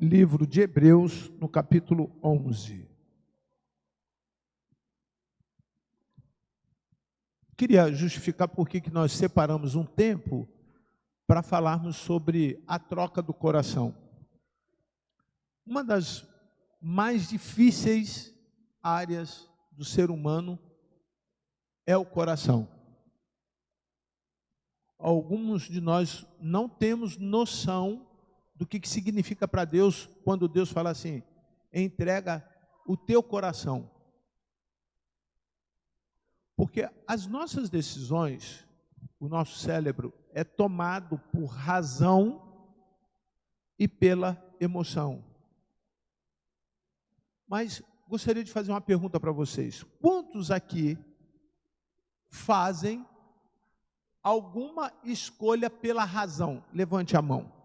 livro de Hebreus, no capítulo 11. Queria justificar por que nós separamos um tempo para falarmos sobre a troca do coração. Uma das mais difíceis áreas do ser humano é o coração. Alguns de nós não temos noção do que significa para Deus quando Deus fala assim: entrega o teu coração. Porque as nossas decisões, o nosso cérebro é tomado por razão e pela emoção. Mas gostaria de fazer uma pergunta para vocês. Quantos aqui fazem alguma escolha pela razão? Levante a mão.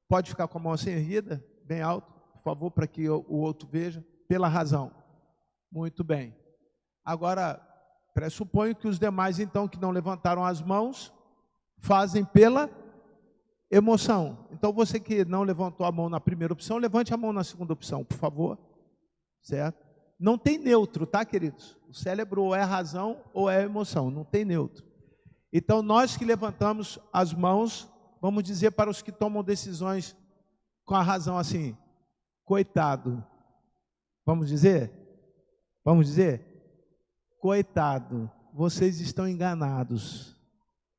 Pode ficar com a mão assim erguida, bem alto, por favor, para que o outro veja. Pela razão. Muito bem. Agora, pressuponho que os demais, então, que não levantaram as mãos, fazem pela emoção. Então, você que não levantou a mão na primeira opção, levante a mão na segunda opção, por favor. Certo? Não tem neutro, tá, queridos? O cérebro ou é razão ou é emoção, não tem neutro. Então, nós que levantamos as mãos, vamos dizer para os que tomam decisões com a razão assim: coitado. Vamos dizer? Vamos dizer? Coitado, vocês estão enganados.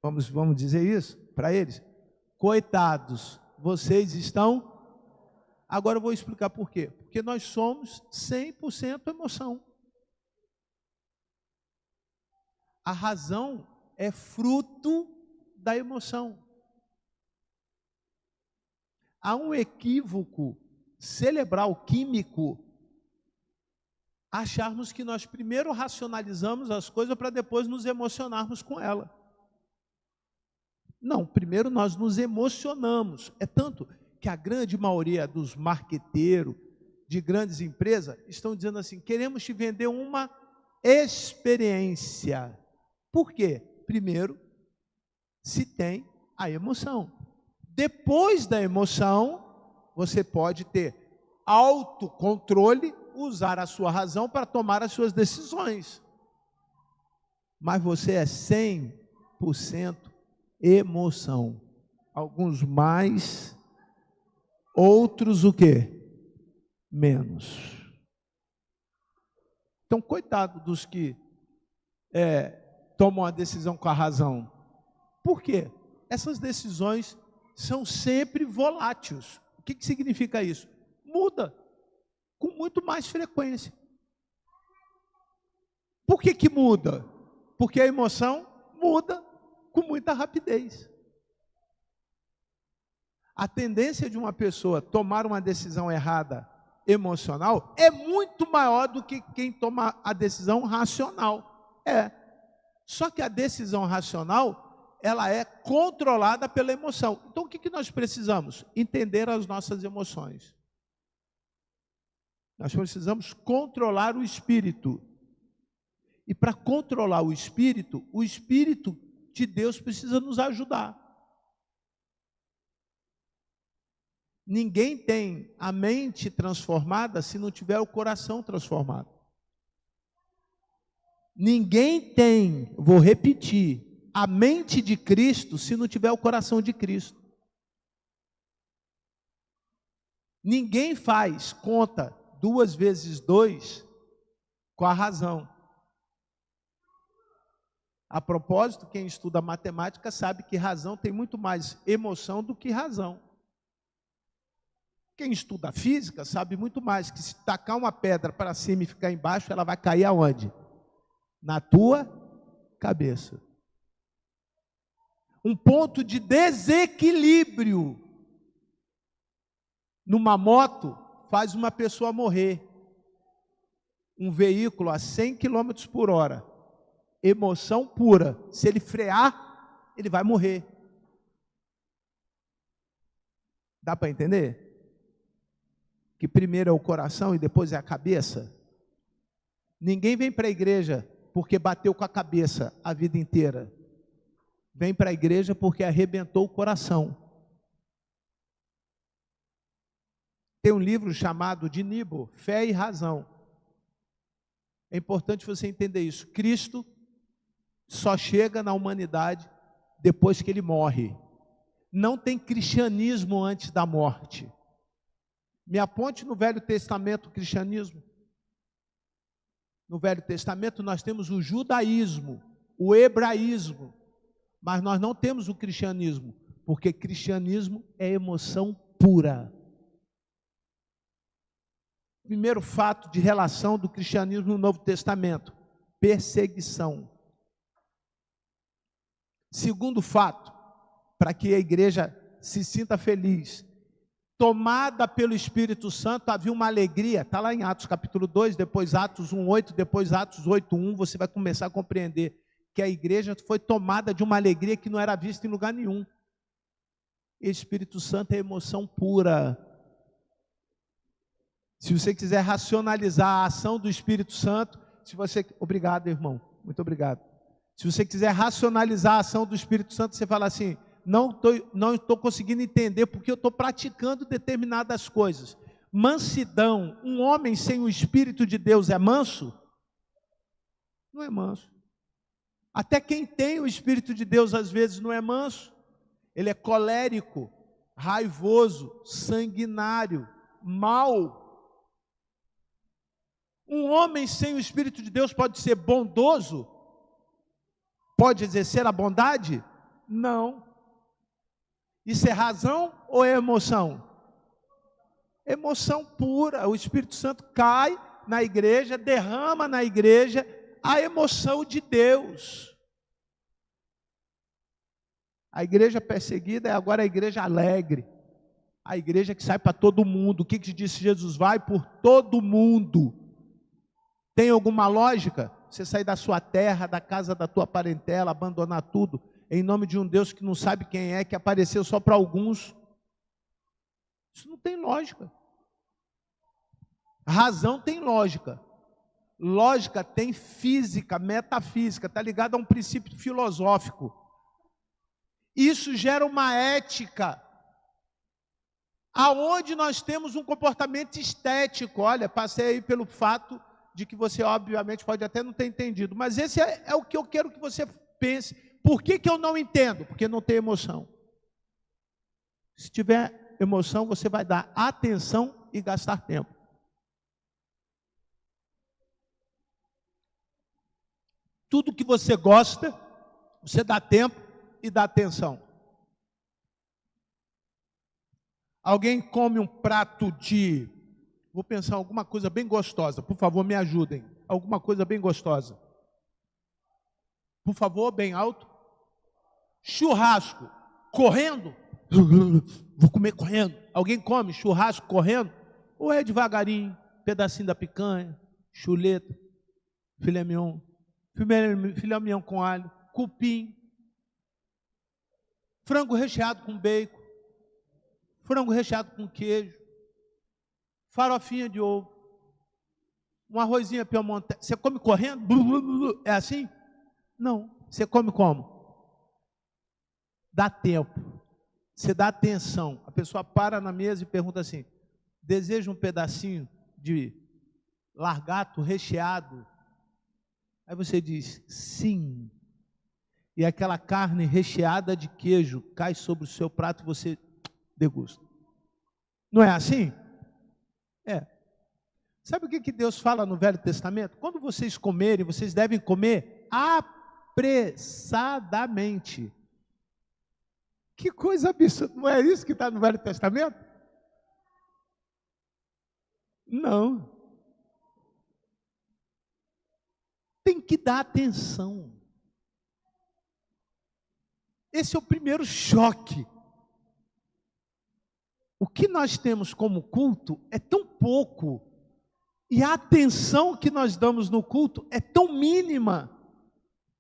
Vamos dizer isso para eles? Coitados, vocês estão... Agora eu vou explicar por quê. Porque nós somos 100% emoção. A razão é fruto da emoção. Há um equívoco cerebral químico acharmos que nós primeiro racionalizamos as coisas para depois nos emocionarmos com ela. Não, primeiro nós nos emocionamos. É tanto que a grande maioria dos marqueteiros de grandes empresas estão dizendo assim: queremos te vender uma experiência. Por quê? Primeiro, se tem a emoção. Depois da emoção, você pode ter autocontrole, usar a sua razão para tomar as suas decisões. Mas você é 100% emoção. Alguns mais, outros o quê? Menos. Então, coitado dos que tomam a decisão com a razão. Por quê? Essas decisões são sempre voláteis. O que significa isso? Muda com muito mais frequência. Por que muda? Porque a emoção muda com muita rapidez. A tendência de uma pessoa tomar uma decisão errada emocional é muito maior do que quem toma a decisão racional. Só que a decisão racional, ela é controlada pela emoção. Então o que nós precisamos? Entender as nossas emoções. Nós precisamos controlar o espírito. E para controlar o espírito de Deus precisa nos ajudar. Ninguém tem a mente transformada se não tiver o coração transformado. Ninguém tem, vou repetir, a mente de Cristo se não tiver o coração de Cristo. Ninguém faz conta 2 vezes 2 com a razão. A propósito, quem estuda matemática sabe que razão tem muito mais emoção do que razão. Quem estuda física sabe muito mais que se tacar uma pedra para cima e ficar embaixo, ela vai cair aonde? Na tua cabeça. Um ponto de desequilíbrio numa moto faz uma pessoa morrer. Um veículo a 100 km por hora, emoção pura. Se ele frear, ele vai morrer. Dá para entender? Que primeiro é o coração e depois é a cabeça. Ninguém vem para a igreja porque bateu com a cabeça a vida inteira. Vem para a igreja porque arrebentou o coração. Tem um livro chamado de Nibo, Fé e Razão. É importante você entender isso. Cristo só chega na humanidade depois que ele morre. Não tem cristianismo antes da morte. Me aponte no Velho Testamento o cristianismo. No Velho Testamento nós temos o judaísmo, o hebraísmo, mas nós não temos o cristianismo, porque cristianismo é emoção pura. Primeiro fato de relação do cristianismo no Novo Testamento: perseguição. Segundo fato, para que a igreja se sinta feliz, tomada pelo Espírito Santo, havia uma alegria. Está lá em Atos capítulo 2, depois Atos 1:8, depois Atos 8:1, você vai começar a compreender que a igreja foi tomada de uma alegria que não era vista em lugar nenhum. Espírito Santo é emoção pura. Se você quiser racionalizar a ação do Espírito Santo, obrigado, irmão, muito obrigado. Se você quiser racionalizar a ação do Espírito Santo, você fala assim: não estou conseguindo entender porque eu estou praticando determinadas coisas. Mansidão, um homem sem o Espírito de Deus é manso? Não é manso. Até quem tem o Espírito de Deus às vezes não é manso. Ele é colérico, raivoso, sanguinário, mau. Um homem sem o Espírito de Deus pode ser bondoso? Pode exercer a bondade? Não. Isso é razão ou é emoção? Emoção pura. O Espírito Santo cai na igreja, derrama na igreja a emoção de Deus. A igreja perseguida é agora a igreja alegre. A igreja que sai para todo mundo. O que disse Jesus? Vai por todo mundo. Tem alguma lógica? Você sair da sua terra, da casa da tua parentela, abandonar tudo, em nome de um Deus que não sabe quem é, que apareceu só para alguns. Isso não tem lógica. Razão tem lógica. Lógica tem física, metafísica, está ligado a um princípio filosófico. Isso gera uma ética, aonde nós temos um comportamento estético. Olha, passei aí pelo fato de que você obviamente pode até não ter entendido, mas esse é o que eu quero que você pense. Por que eu não entendo? Porque não tem emoção. Se tiver emoção, você vai dar atenção e gastar tempo. Tudo que você gosta, você dá tempo e dá atenção. Alguém come um prato de... Vou pensar alguma coisa bem gostosa. Por favor, me ajudem. Alguma coisa bem gostosa. Por favor, bem alto. Churrasco. Correndo? Vou comer correndo. Alguém come churrasco correndo? Ou é devagarinho? Pedacinho da picanha, chuleta, filé mignon, filé mignon com alho, cupim, frango recheado com bacon, frango recheado com queijo, farofinha de ovo, um arrozinho piemontese. Você come correndo? É assim? Não. Você come como? Dá tempo. Você dá atenção. A pessoa para na mesa e pergunta assim: deseja um pedacinho de largato recheado? Aí você diz, sim. E aquela carne recheada de queijo cai sobre o seu prato e você degusta. Não é assim? É. Sabe o que Deus fala no Velho Testamento? Quando vocês comerem, vocês devem comer apressadamente. Que coisa absurda. Não é isso que está no Velho Testamento? Não. Tem que dar atenção. Esse é o primeiro choque. O que nós temos como culto é tão pouco, e a atenção que nós damos no culto é tão mínima.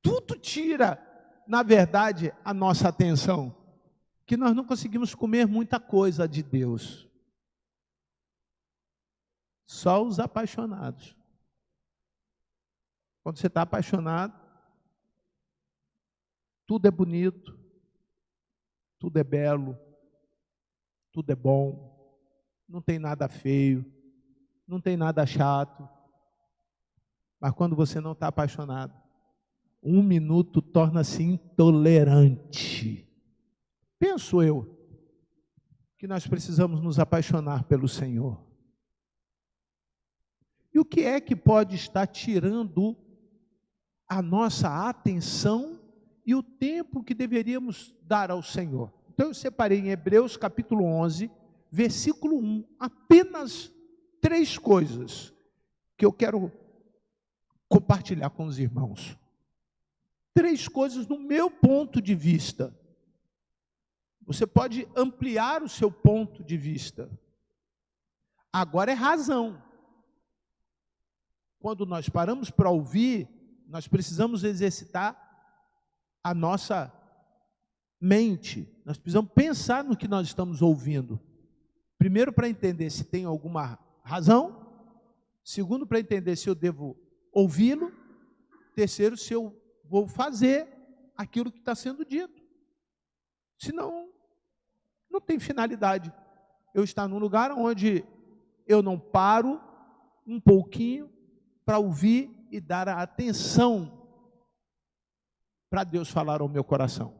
Tudo tira, na verdade, a nossa atenção, que nós não conseguimos comer muita coisa de Deus. Só os apaixonados. Quando você está apaixonado, tudo é bonito, tudo é belo, tudo é bom, não tem nada feio, não tem nada chato. Mas quando você não está apaixonado, 1 minuto torna-se intolerante. Penso eu que nós precisamos nos apaixonar pelo Senhor. E o que é que pode estar tirando a nossa atenção e o tempo que deveríamos dar ao Senhor? Então eu separei em Hebreus capítulo 11, versículo 1, apenas 3 coisas que eu quero compartilhar com os irmãos. 3 coisas no meu ponto de vista. Você pode ampliar o seu ponto de vista. Agora é razão. Quando nós paramos para ouvir, nós precisamos exercitar a nossa mente. Nós precisamos pensar no que nós estamos ouvindo. Primeiro, para entender se tem alguma razão. Segundo, para entender se eu devo ouvi-lo. Terceiro, se eu vou fazer aquilo que está sendo dito. Senão, não tem finalidade. Eu estar num lugar onde eu não paro um pouquinho para ouvir e dar a atenção para Deus falar ao meu coração.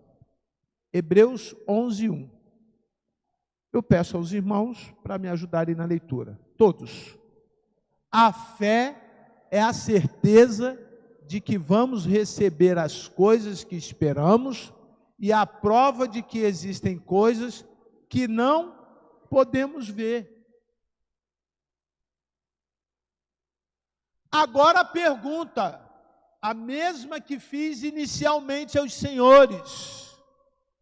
Hebreus 11, 1. Eu peço aos irmãos para me ajudarem na leitura. Todos. A fé é a certeza de que vamos receber as coisas que esperamos e a prova de que existem coisas que não podemos ver. Agora a pergunta, a mesma que fiz inicialmente aos senhores: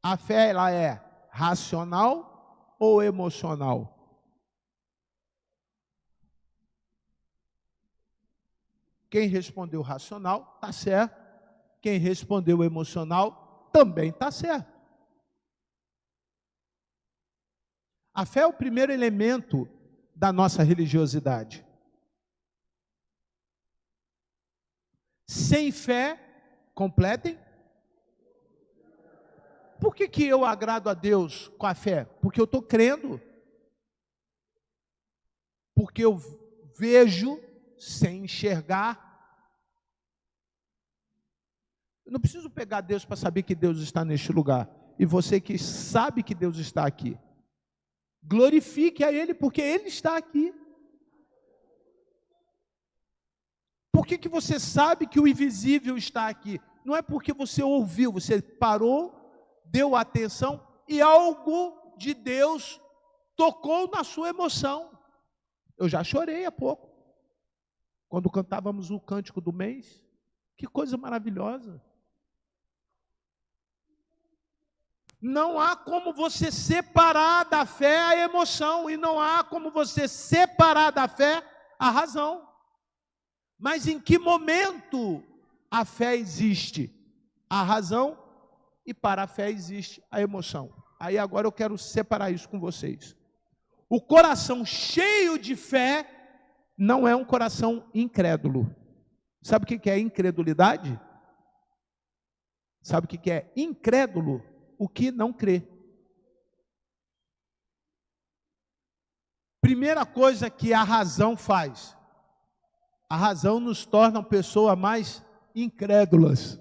a fé, ela é racional ou emocional? Quem respondeu racional, está certo. Quem respondeu emocional, também está certo. A fé é o primeiro elemento da nossa religiosidade. Sem fé, completem. Por que eu agrado a Deus com a fé? Porque eu estou crendo. Porque eu vejo sem enxergar. Eu não preciso pegar Deus para saber que Deus está neste lugar. E você que sabe que Deus está aqui, glorifique a Ele, porque Ele está aqui. Por que você sabe que o invisível está aqui? Não é porque você ouviu, você parou, deu atenção e algo de Deus tocou na sua emoção. Eu já chorei há pouco, quando cantávamos o cântico do mês. Que coisa maravilhosa. Não há como você separar da fé a emoção, e não há como você separar da fé a razão. Mas em que momento a fé existe? A razão, e para a fé existe a emoção. Aí agora eu quero separar isso com vocês. O coração cheio de fé não é um coração incrédulo. Sabe o que é incredulidade? Sabe o que é incrédulo? O que não crê. Primeira coisa que a razão faz: a razão nos torna pessoas mais incrédulas.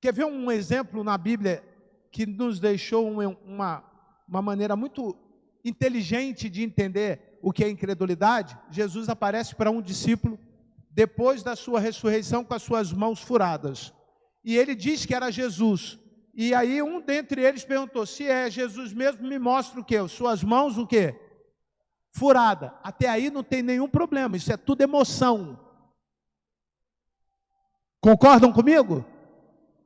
Quer ver um exemplo na Bíblia que nos deixou uma maneira muito inteligente de entender o que é incredulidade? Jesus aparece para um discípulo depois da sua ressurreição com as suas mãos furadas. E ele diz que era Jesus. E aí um dentre eles perguntou: se é Jesus mesmo, me mostra o quê? Suas mãos o quê? Furada. Até aí não tem nenhum problema, isso é tudo emoção. Concordam comigo?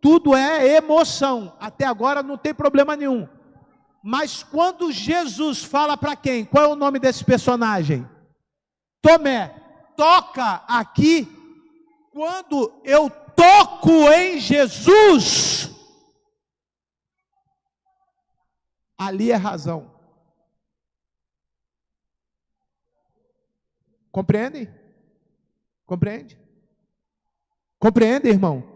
Tudo é emoção. Até agora não tem problema nenhum. Mas quando Jesus fala para quem? Qual é o nome desse personagem? Tomé. Toca aqui. Quando eu toco em Jesus, ali é razão. Compreendem? Compreende? Compreende, irmão?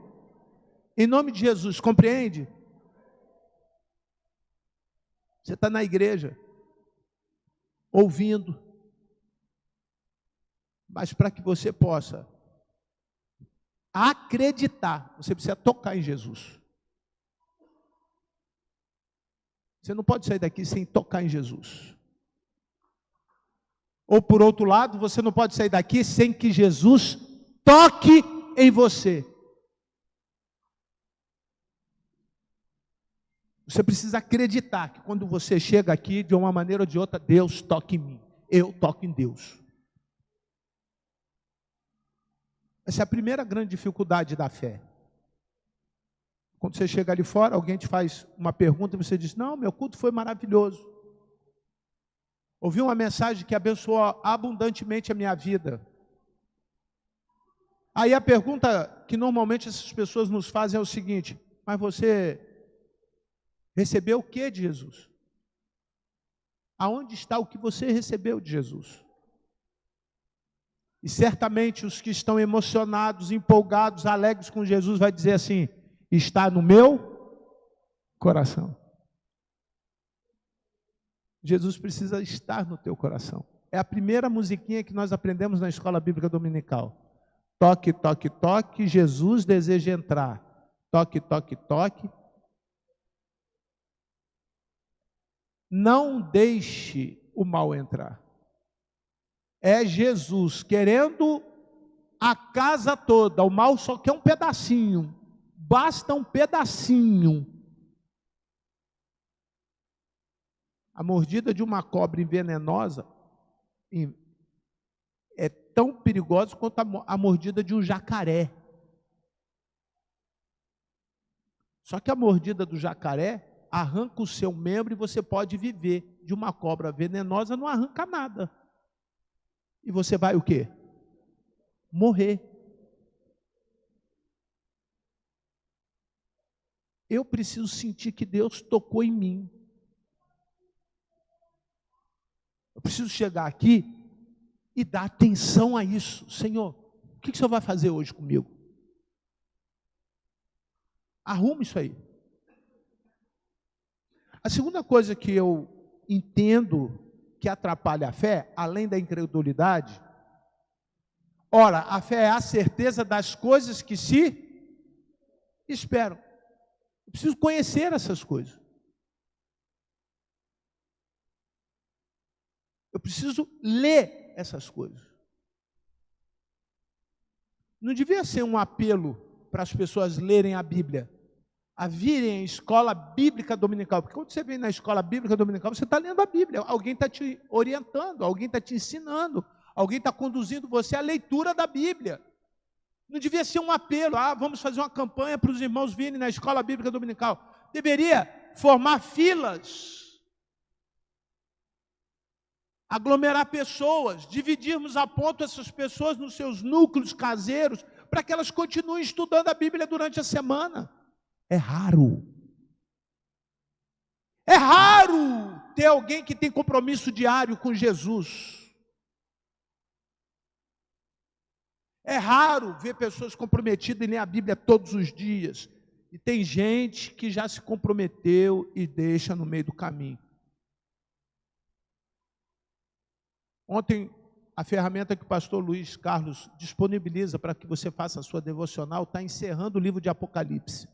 Em nome de Jesus, compreende? Você está na igreja, ouvindo, mas para que você possa acreditar, você precisa tocar em Jesus. Você não pode sair daqui sem tocar em Jesus. Ou por outro lado, você não pode sair daqui sem que Jesus toque em você. Você precisa acreditar que quando você chega aqui, de uma maneira ou de outra, Deus toca em mim. Eu toco em Deus. Essa é a primeira grande dificuldade da fé. Quando você chega ali fora, alguém te faz uma pergunta e você diz, não, meu culto foi maravilhoso. Ouvi uma mensagem que abençoou abundantemente a minha vida. Aí a pergunta que normalmente essas pessoas nos fazem é o seguinte, mas você recebeu o que de Jesus? Aonde está o que você recebeu de Jesus? E certamente os que estão emocionados, empolgados, alegres com Jesus, vai dizer assim, está no meu coração. Jesus precisa estar no teu coração. É a primeira musiquinha que nós aprendemos na escola bíblica dominical. Toque, toque, toque, Jesus deseja entrar. Toque, toque, toque. Não deixe o mal entrar. É Jesus querendo a casa toda, o mal só quer um pedacinho, basta um pedacinho. A mordida de uma cobra venenosa é tão perigosa quanto a mordida de um jacaré. Só que a mordida do jacaré arranca o seu membro e você pode viver. De uma cobra venenosa não arranca nada. E você vai o quê? Morrer. Eu preciso sentir que Deus tocou em mim. Eu preciso chegar aqui e dar atenção a isso. Senhor, o que o Senhor vai fazer hoje comigo? Arruma isso aí. A segunda coisa que eu entendo que atrapalha a fé, além da incredulidade, ora, a fé é a certeza das coisas que se esperam. Eu preciso conhecer essas coisas. Eu preciso ler essas coisas. Não devia ser um apelo para as pessoas lerem a Bíblia, a virem à escola bíblica dominical. Porque quando você vem na escola bíblica dominical, você está lendo a Bíblia. Alguém está te orientando, alguém está te ensinando, alguém está conduzindo você à leitura da Bíblia. Não devia ser um apelo, vamos fazer uma campanha para os irmãos virem na escola bíblica dominical. Deveria formar filas, aglomerar pessoas, dividirmos a ponto essas pessoas nos seus núcleos caseiros, para que elas continuem estudando a Bíblia durante a semana. É raro. É raro ter alguém que tem compromisso diário com Jesus. É raro ver pessoas comprometidas em ler a Bíblia todos os dias. E tem gente que já se comprometeu e deixa no meio do caminho. Ontem, a ferramenta que o pastor Luiz Carlos disponibiliza para que você faça a sua devocional está encerrando o livro de Apocalipse.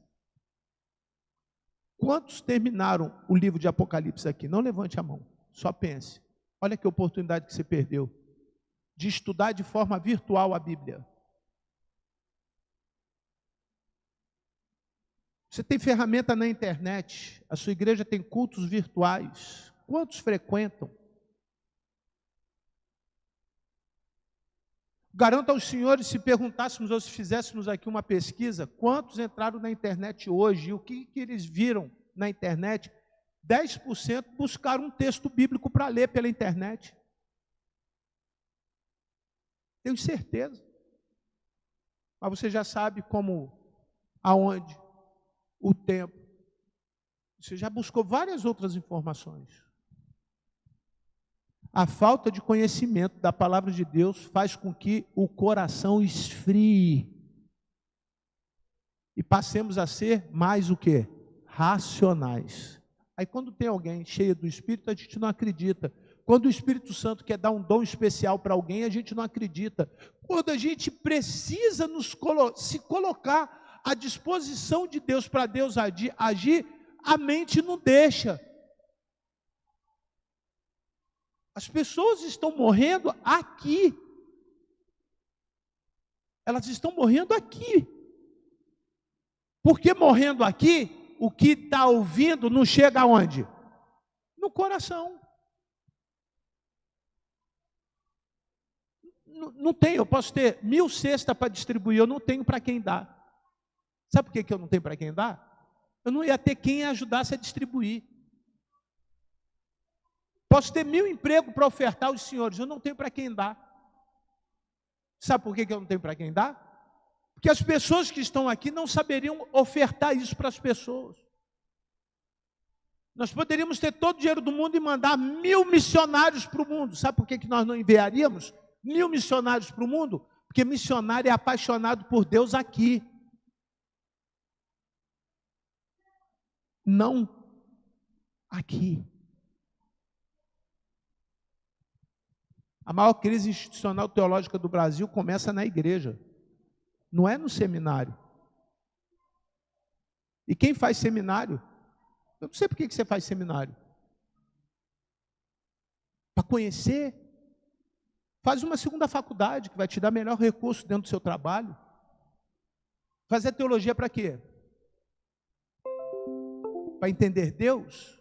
Quantos terminaram o livro de Apocalipse aqui? Não levante a mão, só pense. Olha que oportunidade que você perdeu de estudar de forma virtual a Bíblia. Você tem ferramenta na internet, a sua igreja tem cultos virtuais. Quantos frequentam? Garanto aos senhores, se perguntássemos ou se fizéssemos aqui uma pesquisa, quantos entraram na internet hoje e o que eles viram na internet? 10% buscaram um texto bíblico para ler pela internet. Tenho certeza. Mas você já sabe como, aonde, o tempo. Você já buscou várias outras informações. A falta de conhecimento da palavra de Deus faz com que o coração esfrie. E passemos a ser mais o quê? Racionais. Aí quando tem alguém cheio do Espírito, a gente não acredita. Quando o Espírito Santo quer dar um dom especial para alguém, a gente não acredita. Quando a gente precisa se colocar à disposição de Deus para Deus agir, a mente não deixa. As pessoas estão morrendo aqui. Elas estão morrendo aqui. Porque morrendo aqui, o que está ouvindo não chega aonde? No coração. Não tem, eu posso ter 1000 cestas para distribuir, eu não tenho para quem dar. Sabe por que eu não tenho para quem dar? Eu não ia ter quem ajudasse a distribuir. Posso ter 1000 empregos para ofertar aos senhores, eu não tenho para quem dar. Sabe por que eu não tenho para quem dar? Porque as pessoas que estão aqui não saberiam ofertar isso para as pessoas. Nós poderíamos ter todo o dinheiro do mundo e mandar 1000 missionários para o mundo. Sabe por que nós não enviaríamos 1000 missionários para o mundo? Porque missionário é apaixonado por Deus aqui. Não aqui. A maior crise institucional teológica do Brasil começa na igreja. Não é no seminário. E quem faz seminário? Eu não sei por que você faz seminário. Para conhecer. Faz uma segunda faculdade, que vai te dar melhor recurso dentro do seu trabalho. Fazer teologia para quê? Para entender Deus.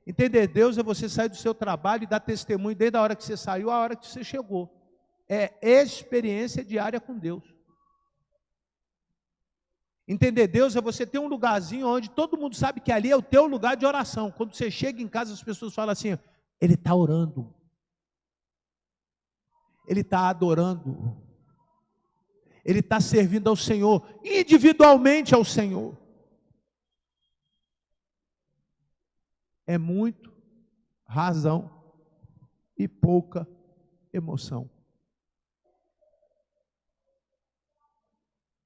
Entender Deus é você sair do seu trabalho e dar testemunho desde a hora que você saiu à hora que você chegou. É experiência diária com Deus. Entender Deus é você ter um lugarzinho onde todo mundo sabe que ali é o teu lugar de oração. Quando você chega em casa, as pessoas falam assim: ele está orando, ele está adorando, ele está servindo ao Senhor, individualmente ao Senhor. É muito razão e pouca emoção.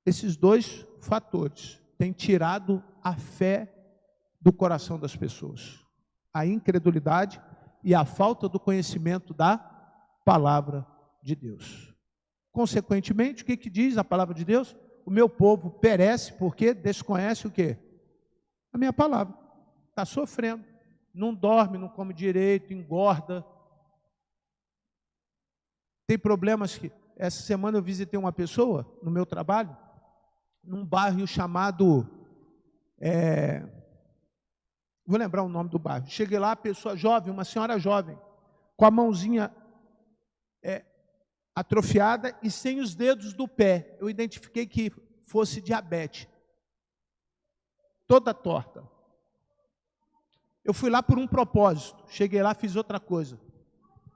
Esses dois fatores têm tirado a fé do coração das pessoas. A incredulidade e a falta do conhecimento da palavra de Deus. Consequentemente, o que diz a palavra de Deus? O meu povo perece porque desconhece o quê? A minha palavra. Está sofrendo. Não dorme, não come direito, engorda. Tem problemas que... Essa semana eu visitei uma pessoa no meu trabalho, num bairro chamado... vou lembrar o nome do bairro. Cheguei lá, a pessoa jovem, uma senhora jovem, com a mãozinha atrofiada e sem os dedos do pé. Eu identifiquei que fosse diabetes. Toda torta. Eu fui lá por um propósito. Cheguei lá, fiz outra coisa.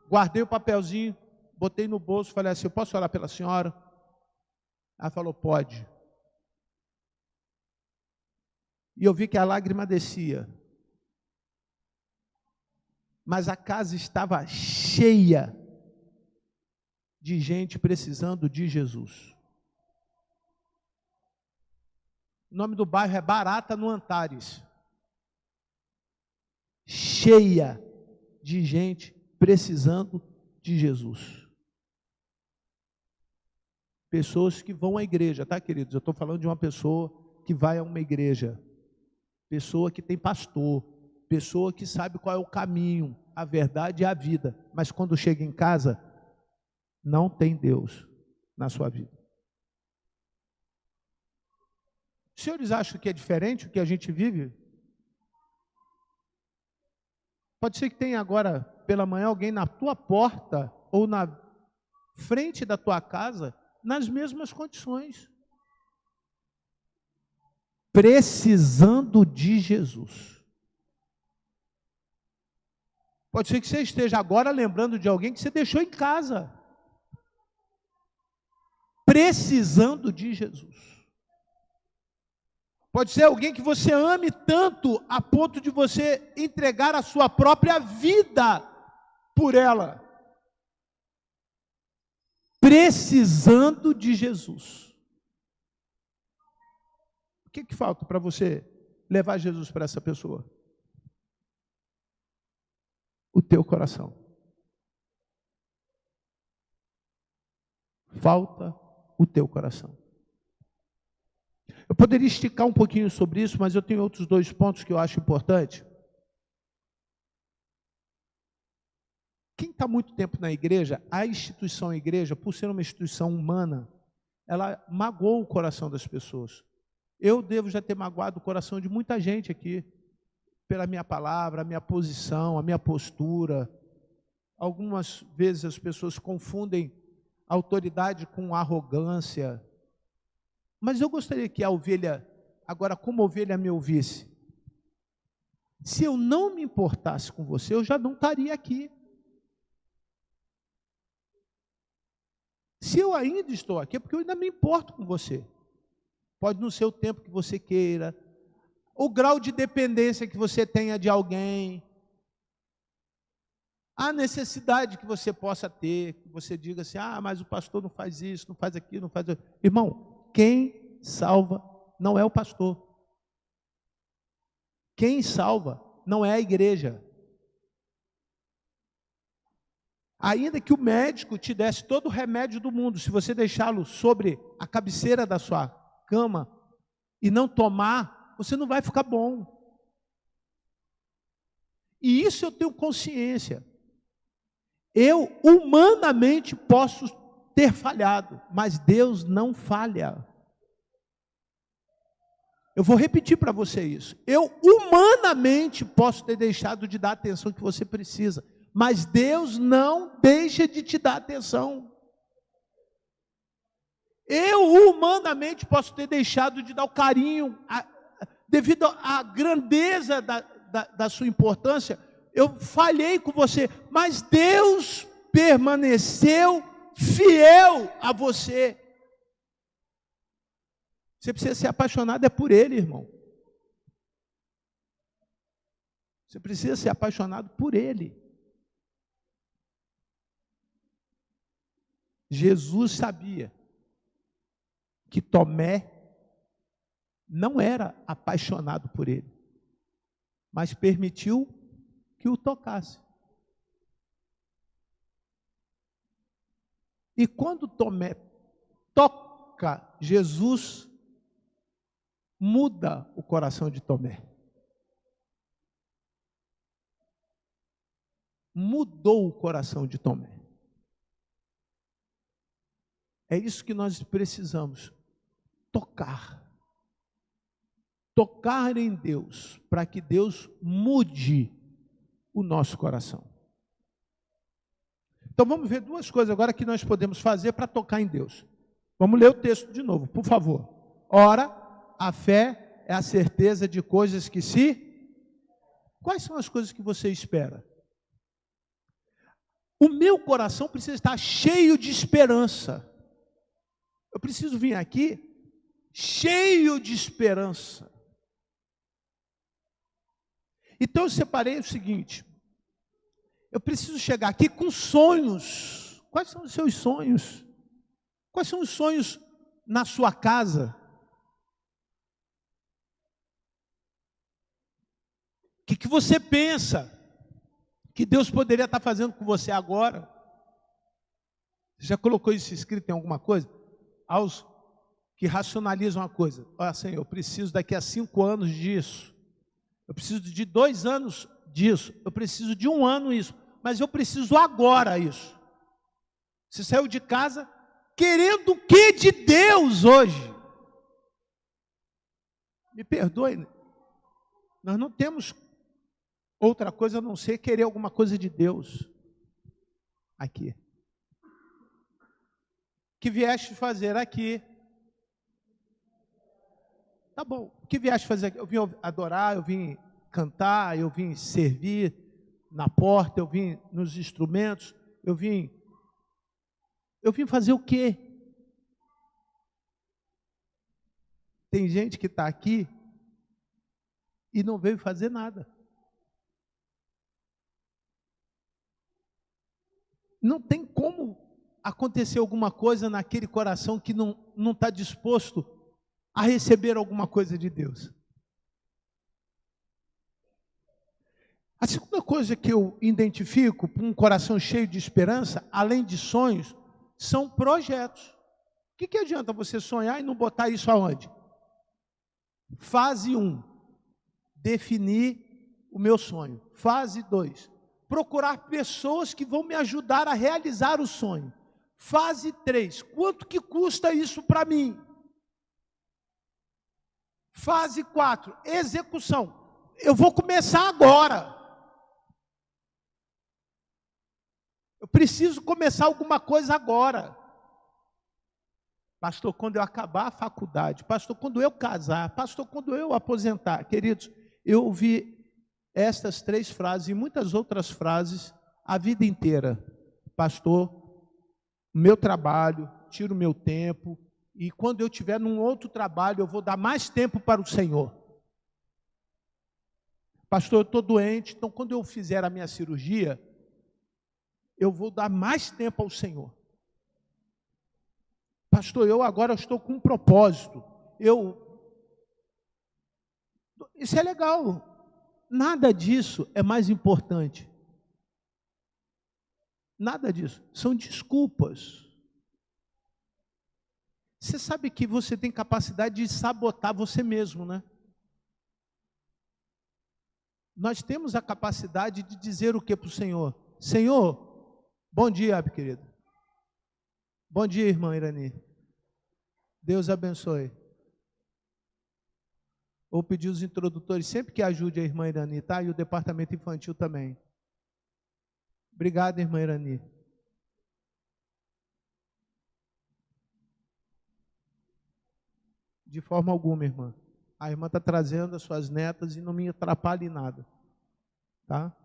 Guardei o papelzinho, botei no bolso, falei assim: eu posso orar pela senhora? Ela falou: pode. E eu vi que a lágrima descia. Mas a casa estava cheia de gente precisando de Jesus. O nome do bairro é Barata, no Antares. Cheia de gente precisando de Jesus. Pessoas que vão à igreja, tá, queridos? Eu estou falando de uma pessoa que vai a uma igreja. Pessoa que tem pastor. Pessoa que sabe qual é o caminho, a verdade e a vida. Mas quando chega em casa, não tem Deus na sua vida. Os senhores acham que é diferente o que a gente vive? Pode ser que tenha agora, pela manhã, alguém na tua porta ou na frente da tua casa, nas mesmas condições. Precisando de Jesus. Pode ser que você esteja agora lembrando de alguém que você deixou em casa. Precisando de Jesus. Pode ser alguém que você ame tanto a ponto de você entregar a sua própria vida por ela. Precisando de Jesus. O que falta para você levar Jesus para essa pessoa? o teu coração. Falta o teu coração. Eu poderia esticar um pouquinho sobre isso, mas eu tenho outros 2 pontos que eu acho importantes. Quem está muito tempo na igreja, a instituição igreja, por ser uma instituição humana, ela magoou o coração das pessoas. Eu devo já ter magoado o coração de muita gente aqui, pela minha palavra, a minha posição, a minha postura. Algumas vezes as pessoas confundem autoridade com arrogância. Mas eu gostaria que a ovelha, agora como ovelha, me ouvisse. Se eu não me importasse com você, eu já não estaria aqui. Se eu ainda estou aqui, é porque eu ainda me importo com você. Pode não ser o tempo que você queira, o grau de dependência que você tenha de alguém, a necessidade que você possa ter, que você diga assim, mas o pastor não faz isso, não faz aquilo, não faz aquilo. Irmão, quem salva não é o pastor. Quem salva não é a igreja. Ainda que o médico te desse todo o remédio do mundo, se você deixá-lo sobre a cabeceira da sua cama e não tomar, você não vai ficar bom. E isso eu tenho consciência. Eu humanamente posso ter falhado, mas Deus não falha. Eu vou repetir para você isso. Eu humanamente posso ter deixado de dar a atenção que você precisa, mas Deus não deixa de te dar atenção. Eu humanamente posso ter deixado de dar o carinho, devido à grandeza da sua importância, eu falhei com você, mas Deus permaneceu fiel a você. Você precisa ser apaixonado por Ele, irmão. Você precisa ser apaixonado por Ele. Jesus sabia que Tomé não era apaixonado por Ele, mas permitiu que o tocasse. E quando Tomé toca Jesus, muda o coração de Tomé. Mudou o coração de Tomé. É isso que nós precisamos, tocar. Tocar em Deus, para que Deus mude o nosso coração. Então vamos ver 2 coisas agora que nós podemos fazer para tocar em Deus. Vamos ler o texto de novo, por favor. Ora, a fé é a certeza de coisas que se... Quais são as coisas que você espera? O meu coração precisa estar cheio de esperança. Eu preciso vir aqui cheio de esperança. Então eu separei o seguinte: eu preciso chegar aqui com sonhos. Quais são os seus sonhos? Quais são os sonhos na sua casa? O que você pensa que Deus poderia estar fazendo com você agora? Você já colocou isso escrito em alguma coisa? Aos que racionalizam a coisa. Olha, Senhor, eu preciso daqui a 5 anos disso. Eu preciso de 2 anos disso. Eu preciso de 1 ano isso. Mas eu preciso agora isso. Você saiu de casa querendo o que de Deus hoje? Me perdoe. Nós não temos outra coisa a não ser querer alguma coisa de Deus. Aqui. Que vieste fazer aqui? Tá bom. O que vieste fazer aqui? Eu vim adorar, eu vim cantar, eu vim servir na porta, eu vim nos instrumentos, eu vim fazer o quê? Tem gente que está aqui e não veio fazer nada. Não tem como acontecer alguma coisa naquele coração que não está disposto a receber alguma coisa de Deus. A segunda coisa que eu identifico para um coração cheio de esperança, além de sonhos, são projetos. O que adianta você sonhar e não botar isso aonde? Fase 1, definir o meu sonho. Fase 2, procurar pessoas que vão me ajudar a realizar o sonho. Fase 3, quanto que custa isso para mim? Fase 4, execução. Eu vou começar agora. Eu preciso começar alguma coisa agora. Pastor, quando eu acabar a faculdade, pastor, quando eu casar, pastor, quando eu aposentar. Queridos, eu ouvi estas 3 frases e muitas outras frases a vida inteira. Pastor, meu trabalho, tiro meu tempo, e quando eu estiver num outro trabalho, eu vou dar mais tempo para o Senhor. Pastor, eu estou doente, então quando eu fizer a minha cirurgia, eu vou dar mais tempo ao Senhor. Pastor, eu agora estou com um propósito. Isso é legal. Nada disso é mais importante. Nada disso. São desculpas. Você sabe que você tem capacidade de sabotar você mesmo, né? Nós temos a capacidade de dizer o que para o Senhor? Senhor, bom dia, Abby, querido. Bom dia, irmã Irani. Deus abençoe. Vou pedir os introdutores sempre que ajude a irmã Irani, tá? E o departamento infantil também. Obrigado, irmã Irani. De forma alguma, irmã. A irmã está trazendo as suas netas e não me atrapalhe em nada. Tá?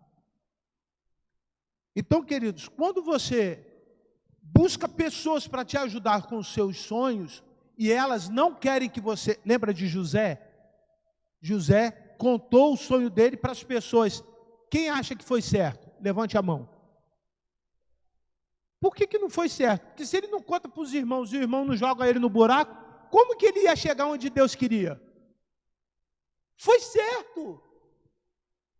Então, queridos, quando você busca pessoas para te ajudar com os seus sonhos e elas não querem que você... Lembra de José? José contou o sonho dele para as pessoas. Quem acha que foi certo? Levante a mão. Por que não foi certo? Porque se ele não conta para os irmãos e o irmão não joga ele no buraco, como que ele ia chegar onde Deus queria? Foi certo.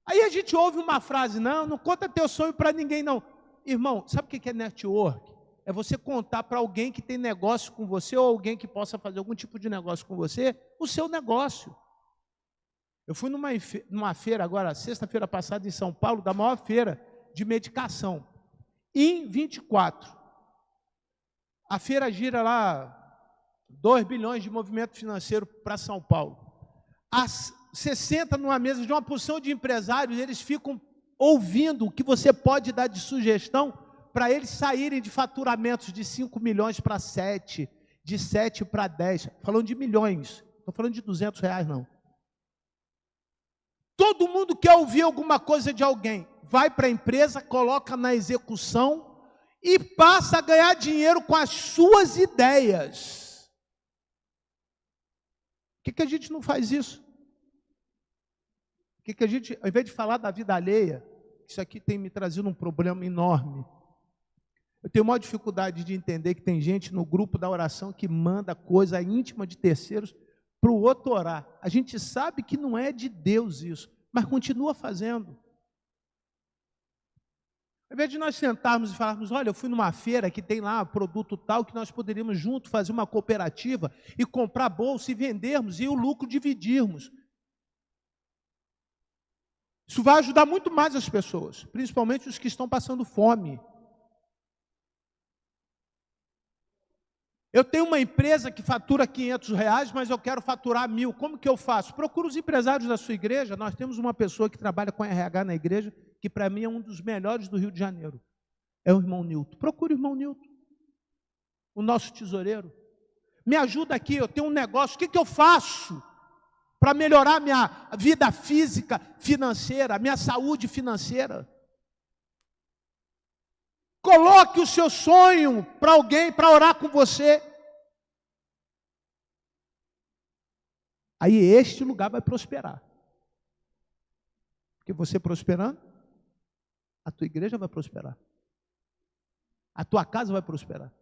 Aí a gente ouve uma frase, não conta teu sonho para ninguém não. Irmão, sabe o que é network? É você contar para alguém que tem negócio com você ou alguém que possa fazer algum tipo de negócio com você, o seu negócio. Eu fui numa feira agora, sexta-feira passada em São Paulo, da maior feira de medicação. Em 24. A feira gira lá 2 bilhões de movimento financeiro para São Paulo. Você senta numa mesa de uma porção de empresários, eles ficam ouvindo o que você pode dar de sugestão para eles saírem de faturamentos de 5 milhões para 7, de 7 para 10, falando de milhões, não estou falando de R$200 não. Todo mundo quer ouvir alguma coisa de alguém, vai para a empresa, coloca na execução e passa a ganhar dinheiro com as suas ideias. Por que a gente não faz isso? Por que a gente, ao invés de falar da vida alheia, isso aqui tem me trazido um problema enorme. Eu tenho maior dificuldade de entender que tem gente no grupo da oração que manda coisa íntima de terceiros para o outro orar. A gente sabe que não é de Deus isso, mas continua fazendo. Ao invés de nós sentarmos e falarmos, olha, eu fui numa feira que tem lá produto tal, que nós poderíamos junto fazer uma cooperativa e comprar bolsa e vendermos e o lucro dividirmos. Isso vai ajudar muito mais as pessoas, principalmente os que estão passando fome. Eu tenho uma empresa que fatura R$500, mas eu quero faturar 1.000. Como que eu faço? Procura os empresários da sua igreja. Nós temos uma pessoa que trabalha com RH na igreja, que para mim é um dos melhores do Rio de Janeiro. É o irmão Nilton. Procure o irmão Nilton, o nosso tesoureiro. Me ajuda aqui, eu tenho um negócio. O que eu faço para melhorar minha vida física, financeira, minha saúde financeira? Coloque o seu sonho para alguém, para orar com você. Aí este lugar vai prosperar. Porque você prosperando, a tua igreja vai prosperar. A tua casa vai prosperar.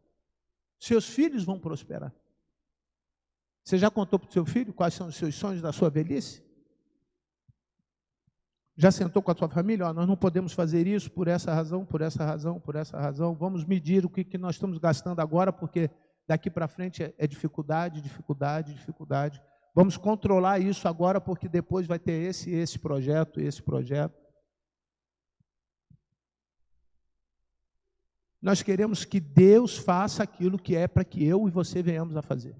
Seus filhos vão prosperar. Você já contou para o seu filho quais são os seus sonhos da sua velhice? Já sentou com a sua família? Ó, nós não podemos fazer isso por essa razão, por essa razão, por essa razão. Vamos medir o que nós estamos gastando agora, porque daqui para frente é dificuldade, dificuldade, dificuldade. Vamos controlar isso agora, porque depois vai ter esse projeto, esse projeto. Nós queremos que Deus faça aquilo que é para que eu e você venhamos a fazer.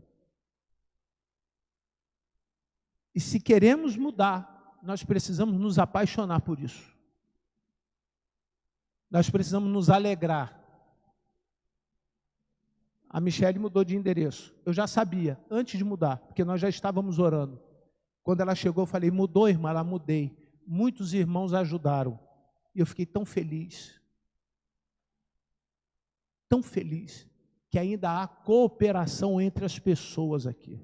E se queremos mudar, nós precisamos nos apaixonar por isso. Nós precisamos nos alegrar. A Michele mudou de endereço. Eu já sabia, antes de mudar, porque nós já estávamos orando. Quando ela chegou, eu falei, mudou, irmã? Ela, mudei. Muitos irmãos ajudaram. E eu fiquei tão feliz. Tão feliz, que ainda há cooperação entre as pessoas aqui.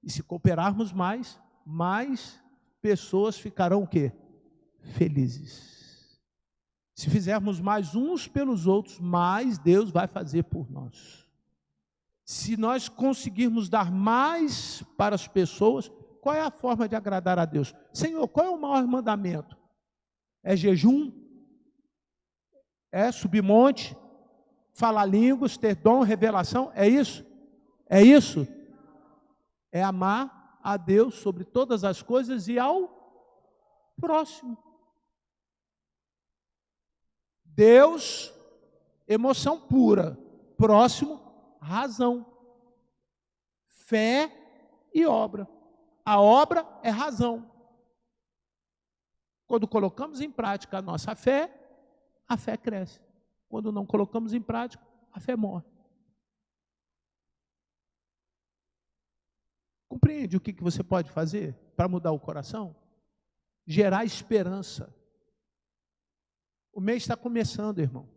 E se cooperarmos mais, mais pessoas ficarão o quê? Felizes. Se fizermos mais uns pelos outros, mais Deus vai fazer por nós. Se nós conseguirmos dar mais para as pessoas, qual é a forma de agradar a Deus? Senhor, qual é o maior mandamento? É jejum? É subir monte? Falar línguas? Ter dom, revelação? É isso? É isso? É amar a Deus sobre todas as coisas e ao próximo. Deus, emoção pura. Próximo, razão. Fé e obra. A obra é razão. Quando colocamos em prática a nossa fé, a fé cresce. Quando não colocamos em prática, a fé morre. Compreende o que você pode fazer para mudar o coração? Gerar esperança. O mês está começando, irmão.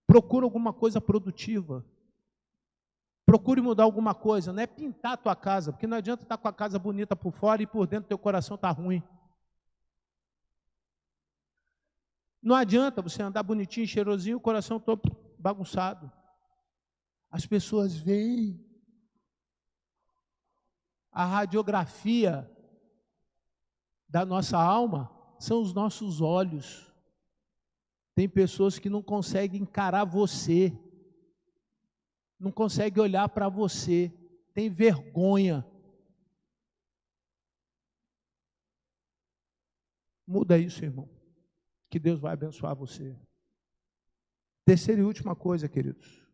Procura alguma coisa produtiva. Procure mudar alguma coisa. Não é pintar a tua casa, porque não adianta estar com a casa bonita por fora e por dentro teu coração está ruim. Não adianta você andar bonitinho, cheirosinho, o coração todo bagunçado. As pessoas veem. A radiografia da nossa alma são os nossos olhos. Tem pessoas que não conseguem encarar você, não conseguem olhar para você, tem vergonha. Muda isso, irmão, que Deus vai abençoar você. Terceira e última coisa, queridos.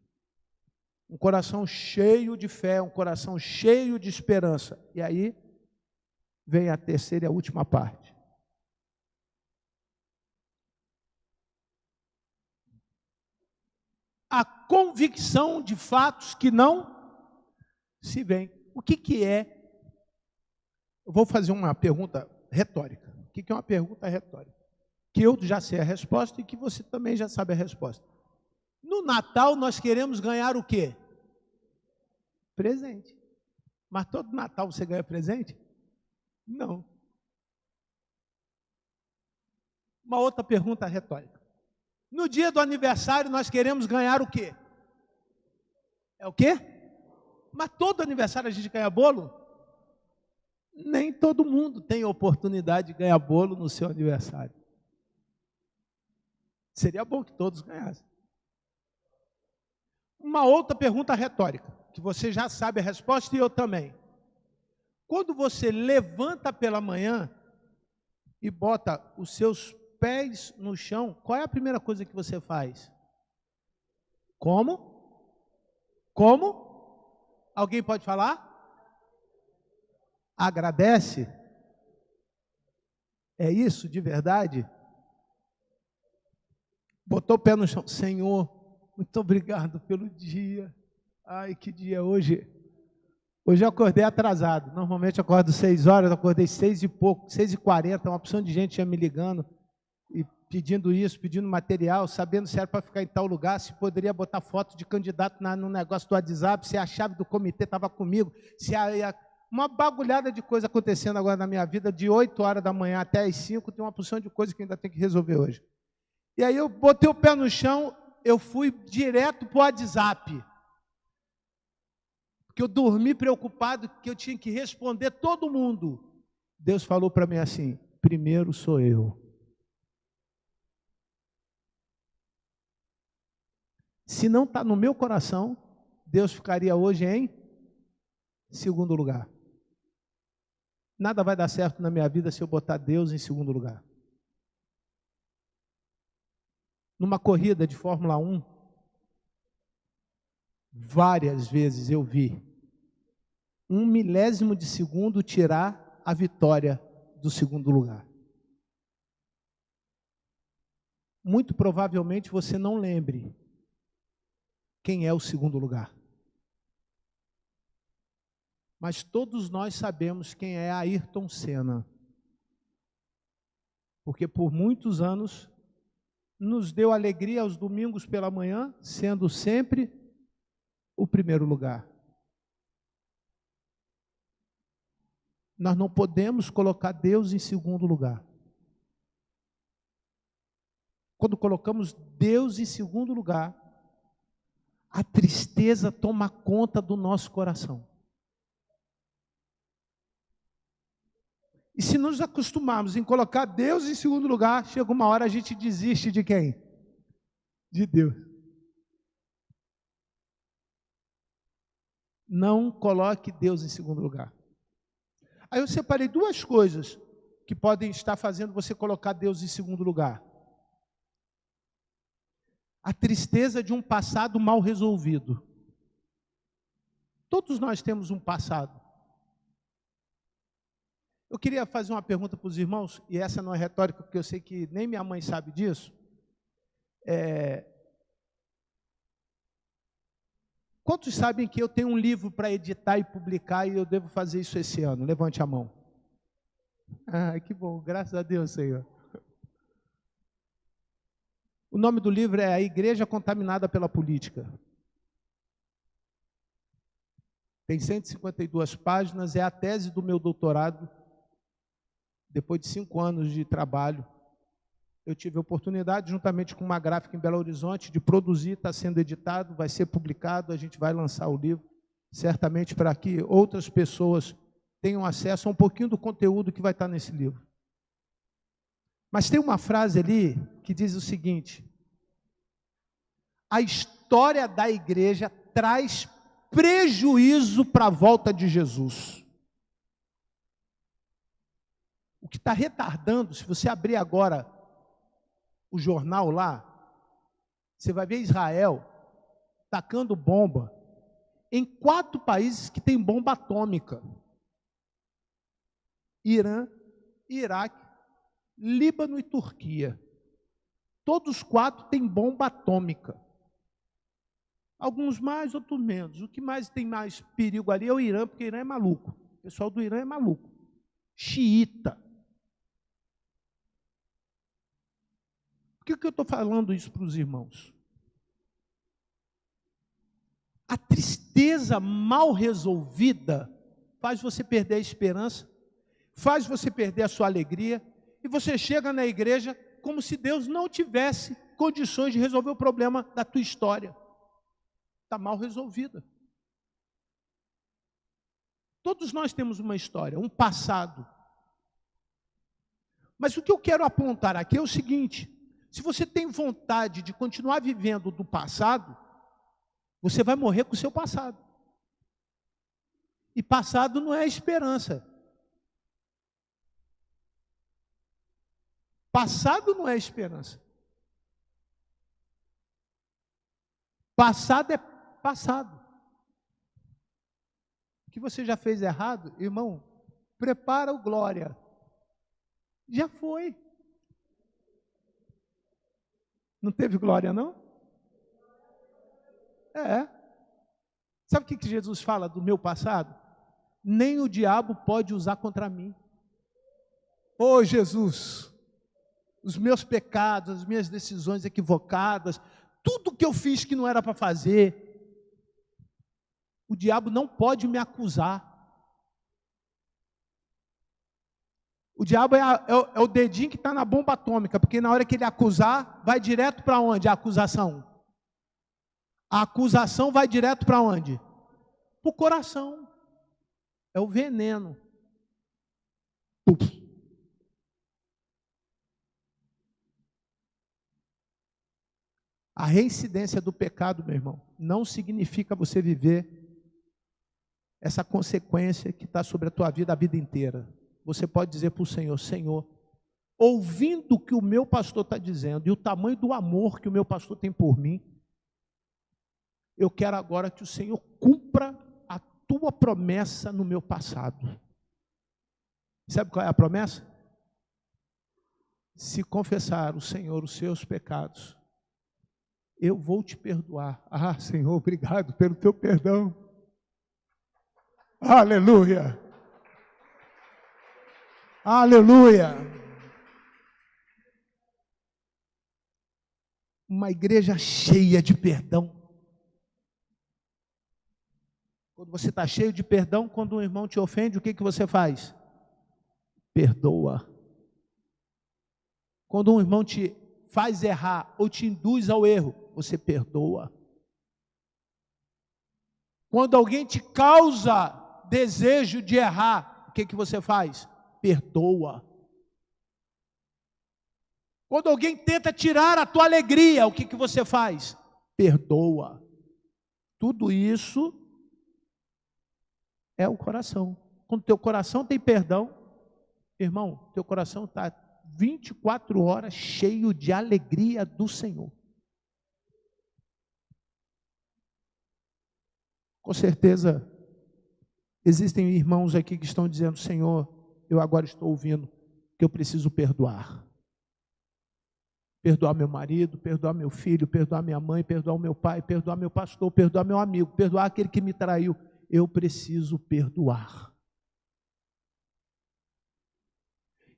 Um coração cheio de fé, um coração cheio de esperança. E aí vem a terceira e a última parte. A convicção de fatos que não se veem. O que é? Eu vou fazer uma pergunta retórica. O que é uma pergunta retórica? Que eu já sei a resposta e que você também já sabe a resposta. No Natal nós queremos ganhar o quê? Presente. Mas todo Natal você ganha presente? Não. Uma outra pergunta retórica. No dia do aniversário nós queremos ganhar o quê? É o quê? Mas todo aniversário a gente ganha bolo? Nem todo mundo tem oportunidade de ganhar bolo no seu aniversário. Seria bom que todos ganhassem. Uma outra pergunta retórica, que você já sabe a resposta e eu também. Quando você levanta pela manhã e bota os seus pés no chão, qual é a primeira coisa que você faz? Como? Como? Alguém pode falar? Agradece? É isso de verdade? Botou o pé no chão. Senhor, muito obrigado pelo dia. Ai, que dia hoje. Hoje eu acordei atrasado. Normalmente eu acordo 6 horas, eu acordei 6 e pouco, 6h40. Uma opção de gente ia me ligando e pedindo isso, pedindo material, sabendo se era para ficar em tal lugar, se poderia botar foto de candidato no negócio do WhatsApp, se a chave do comitê estava comigo, se uma bagulhada de coisa acontecendo agora na minha vida, de 8 horas da manhã até as 5, tem uma porção de coisa que ainda tem que resolver hoje. E aí eu botei o pé no chão, eu fui direto para o WhatsApp. Porque eu dormi preocupado que eu tinha que responder todo mundo. Deus falou para mim assim: primeiro sou eu. Se não está no meu coração, Deus ficaria hoje em segundo lugar. Nada vai dar certo na minha vida se eu botar Deus em segundo lugar. Numa corrida de Fórmula 1, várias vezes eu vi 1/1000 de segundo tirar a vitória do segundo lugar. Muito provavelmente você não lembre quem é o segundo lugar. Mas todos nós sabemos quem é Ayrton Senna. Porque por muitos anos nos deu alegria aos domingos pela manhã, sendo sempre o primeiro lugar. Nós não podemos colocar Deus em segundo lugar. Quando colocamos Deus em segundo lugar, a tristeza toma conta do nosso coração. E se nos acostumarmos em colocar Deus em segundo lugar, chega uma hora a gente desiste de quem? De Deus. Não coloque Deus em segundo lugar. Aí eu separei duas coisas que podem estar fazendo você colocar Deus em segundo lugar. A tristeza de um passado mal resolvido. Todos nós temos um passado. Eu queria fazer uma pergunta para os irmãos, e essa não é retórica, porque eu sei que nem minha mãe sabe disso. Quantos sabem que eu tenho um livro para editar e publicar e eu devo fazer isso esse ano? Levante a mão. Ah, que bom, graças a Deus, Senhor. O nome do livro é A Igreja Contaminada pela Política. Tem 152 páginas, é a tese do meu doutorado. Depois de 5 anos de trabalho, eu tive a oportunidade, juntamente com uma gráfica em Belo Horizonte, de produzir, está sendo editado, vai ser publicado, a gente vai lançar o livro, certamente para que outras pessoas tenham acesso a um pouquinho do conteúdo que vai estar nesse livro. Mas tem uma frase ali que diz o seguinte: a história da igreja traz prejuízo para a volta de Jesus. O que está retardando, se você abrir agora o jornal lá, você vai ver Israel tacando bomba em 4 países que têm bomba atômica: Irã, Iraque, Líbano e Turquia. Todos os 4 têm bomba atômica. Alguns mais, outros menos. O que mais tem mais perigo ali é o Irã, porque o Irã é maluco. O pessoal do Irã é maluco. Xiita. Por que eu estou falando isso para os irmãos? A tristeza mal resolvida faz você perder a esperança, faz você perder a sua alegria, e você chega na igreja como se Deus não tivesse condições de resolver o problema da tua história. Está mal resolvida. Todos nós temos uma história, um passado. Mas o que eu quero apontar aqui é o seguinte: se você tem vontade de continuar vivendo do passado, você vai morrer com o seu passado. E passado não é esperança. Passado não é esperança. Passado é passado. O que você já fez errado, irmão, prepara o glória. Já foi. Não teve glória, não? É. Sabe o que Jesus fala do meu passado? Nem o diabo pode usar contra mim. Ô Jesus, os meus pecados, as minhas decisões equivocadas, tudo que eu fiz que não era para fazer, o diabo não pode me acusar. O diabo é o dedinho que está na bomba atômica, porque na hora que ele acusar, vai direto para onde a acusação? A acusação vai direto para onde? Para o coração. É o veneno. Puf. A reincidência do pecado, meu irmão, não significa você viver essa consequência que está sobre a tua vida a vida inteira. Você pode dizer para o Senhor: Senhor, ouvindo o que o meu pastor está dizendo e o tamanho do amor que o meu pastor tem por mim, eu quero agora que o Senhor cumpra a tua promessa no meu passado. Sabe qual é a promessa? Se confessar o Senhor os seus pecados, eu vou te perdoar. Ah, Senhor, obrigado pelo teu perdão. Aleluia. Aleluia. Uma igreja cheia de perdão. Quando você está cheio de perdão, quando um irmão te ofende, o que você faz? Perdoa. Quando um irmão te faz errar ou te induz ao erro, você perdoa. Quando alguém te causa desejo de errar, o que você faz? Perdoa. Quando alguém tenta tirar a tua alegria, o que você faz? Perdoa. Tudo isso é o coração. Quando teu coração tem perdão, irmão, teu coração está 24 horas cheio de alegria do Senhor. Com certeza, existem irmãos aqui que estão dizendo: Senhor, eu agora estou ouvindo que eu preciso perdoar. Perdoar meu marido, perdoar meu filho, perdoar minha mãe, perdoar o meu pai, perdoar meu pastor, perdoar meu amigo, perdoar aquele que me traiu. Eu preciso perdoar.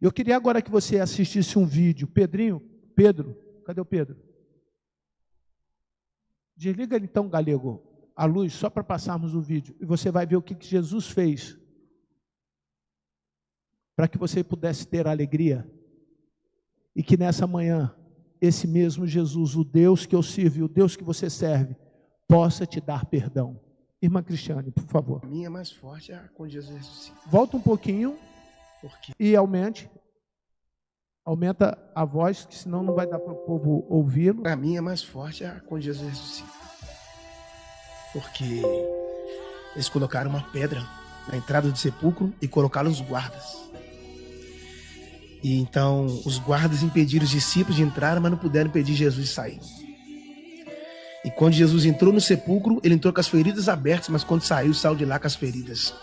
Eu queria agora que você assistisse um vídeo. Pedro, cadê o Pedro? Desliga então, Galego, a luz, só para passarmos o vídeo. E você vai ver o que Jesus fez para que você pudesse ter alegria. E que nessa manhã, esse mesmo Jesus, o Deus que eu sirvo e o Deus que você serve, possa te dar perdão. Irmã Cristiane, por favor. A minha é mais forte quando Jesus ressuscita. Volta um pouquinho e aumente. Aumenta a voz, que senão não vai dar para o povo ouvi-lo. Para mim é mais forte quando Jesus ressuscita. Porque eles colocaram uma pedra na entrada do sepulcro e colocaram os guardas. E então os guardas impediram os discípulos de entrar, mas não puderam impedir Jesus de sair. E quando Jesus entrou no sepulcro, ele entrou com as feridas abertas, mas quando saiu de lá com as feridas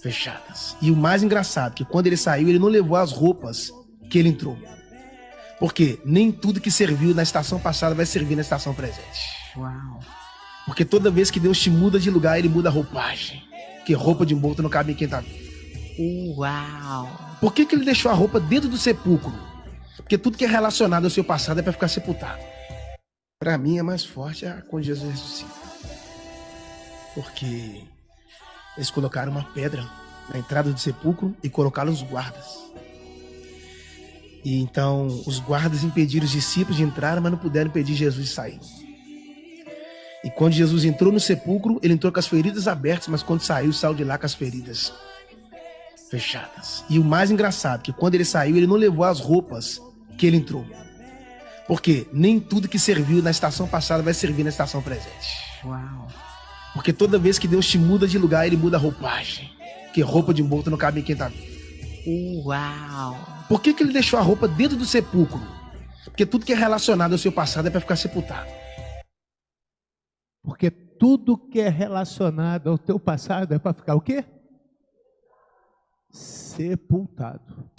fechadas. E o mais engraçado, que quando ele saiu, ele não levou as roupas que ele entrou. Porque nem tudo que serviu na estação passada vai servir na estação presente. Uau. Porque toda vez que Deus te muda de lugar, ele muda a roupagem. Porque roupa de morto não cabe em quem tá vivo. Uau. Por que ele deixou a roupa dentro do sepulcro? Porque tudo que é relacionado ao seu passado é para ficar sepultado. Para mim é mais forte quando Jesus ressuscita. Porque eles colocaram uma pedra na entrada do sepulcro e colocaram os guardas. E então os guardas impediram os discípulos de entrar, mas não puderam impedir Jesus de sair. E quando Jesus entrou no sepulcro, ele entrou com as feridas abertas, mas quando saiu de lá com as feridas fechadas. E o mais engraçado, que quando ele saiu, ele não levou as roupas que ele entrou. Porque nem tudo que serviu na estação passada vai servir na estação presente. Uau. Porque toda vez que Deus te muda de lugar, ele muda a roupagem. Porque roupa de morto não cabe em quem tá vivo. Uau. Por que ele deixou a roupa dentro do sepulcro? Porque tudo que é relacionado ao seu passado é para ficar sepultado. Porque tudo que é relacionado ao teu passado é para ficar o quê? Sepultado.